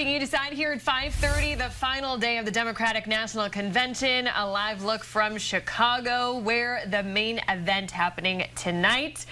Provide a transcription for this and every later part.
You decide here at 5:30, the final day of the Democratic National Convention. A live look from Chicago, where the main event happening tonight.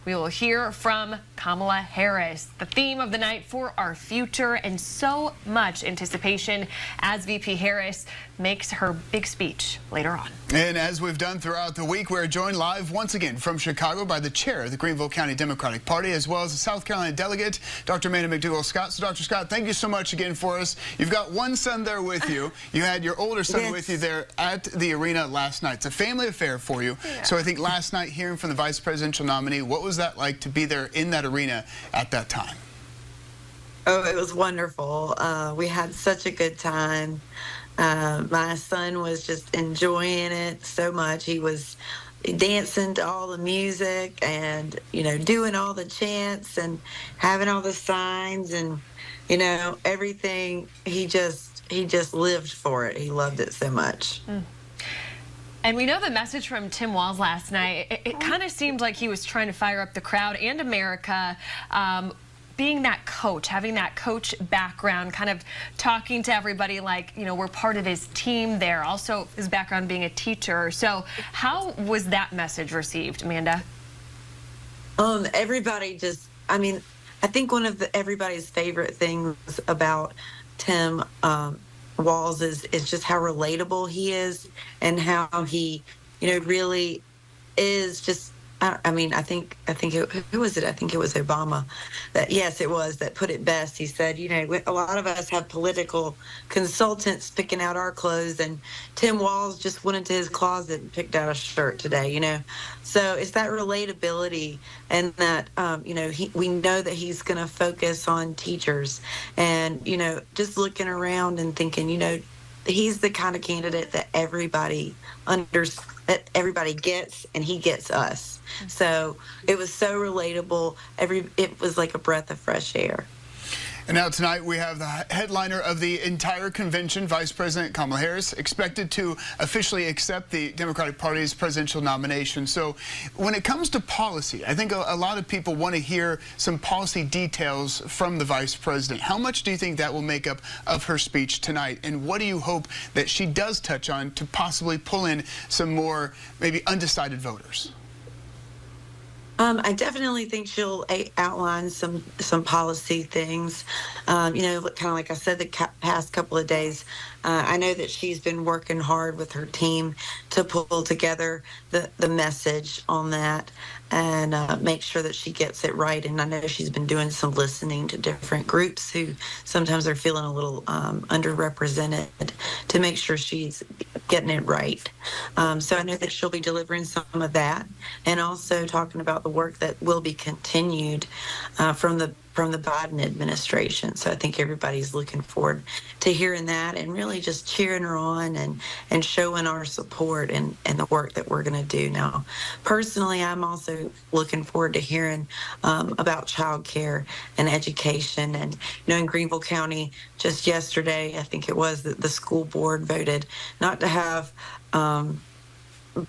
We will hear from Kamala Harris, the theme of the night for our future, and so much anticipation as VP Harris makes her big speech later on. And as we've done throughout the week, we're joined live once again from Chicago by the chair of the Greenville County Democratic Party, as well as the South Carolina delegate, Dr. McDougald Scott. So, Dr. Scott, thank you so much again for us. You've got one son there with you. You had your older son with you there at the arena last night. It's a family affair for you. Yeah. So I think last night, hearing from the vice presidential nominee, what was that like to be there in that arena at that time? Oh, it was wonderful. We had such a good time. My son was just enjoying it so much. He was dancing to all the music and, doing all the chants and having all the signs and, everything. He just lived for it. He loved it so much. And we know the message from Tim Walz last night. It kind of seemed like he was trying to fire up the crowd and America. Being that coach, having that coach background, kind of talking to everybody like, we're part of his team there. Also, his background being a teacher. So how was that message received, Amanda? Everybody I think one of everybody's favorite things about Tim Walz is just how relatable he is and how he, really is just. I think who was it? I think it was Obama. Yes, it was that put it best. He said, a lot of us have political consultants picking out our clothes, and Tim Walz just went into his closet and picked out a shirt today. So it's that relatability, and that we know that he's going to focus on teachers, and just looking around and thinking, he's the kind of candidate that everybody gets, and he gets us. So it was so relatable. It was like a breath of fresh air. And now tonight we have the headliner of the entire convention, Vice President Kamala Harris, expected to officially accept the Democratic Party's presidential nomination. So when it comes to policy, I think a lot of people want to hear some policy details from the Vice President. How much do you think that will make up of her speech tonight? And what do you hope that she does touch on to possibly pull in some more maybe undecided voters? I definitely think she'll outline some policy things. Kind of like I said, the past couple of days, I know that she's been working hard with her team to pull together the message on that and make sure that she gets it right. And I know she's been doing some listening to different groups who sometimes are feeling a little underrepresented, to make sure she's getting it right. So I know that she'll be delivering some of that, and also talking about the work that will be continued from the Biden administration. So I think everybody's looking forward to hearing that, and really just cheering her on and showing our support and the work that we're going to do. Now, personally, I'm also looking forward to hearing about child care and education. And in Greenville County, just yesterday, I think it was, that the school board voted not to have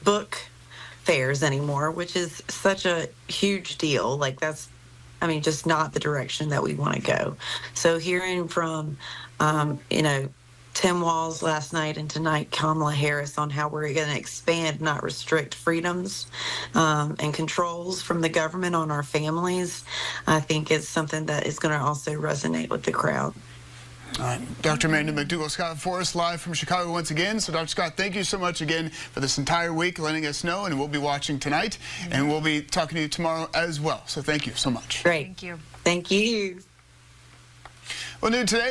book fairs anymore, which is such a huge deal. Like, that's just not the direction that we want to go. So hearing from, Tim Walz last night, and tonight Kamala Harris, on how we're going to expand, not restrict, freedoms and controls from the government on our families, I think it's something that is going to also resonate with the crowd. All right, Dr. McDougald Scott for us live from Chicago once again. So, Dr. Scott, thank you so much again for this entire week, letting us know, and we'll be watching tonight, and we'll be talking to you tomorrow as well. So thank you so much. Great. Thank you. Thank you. Well, new today.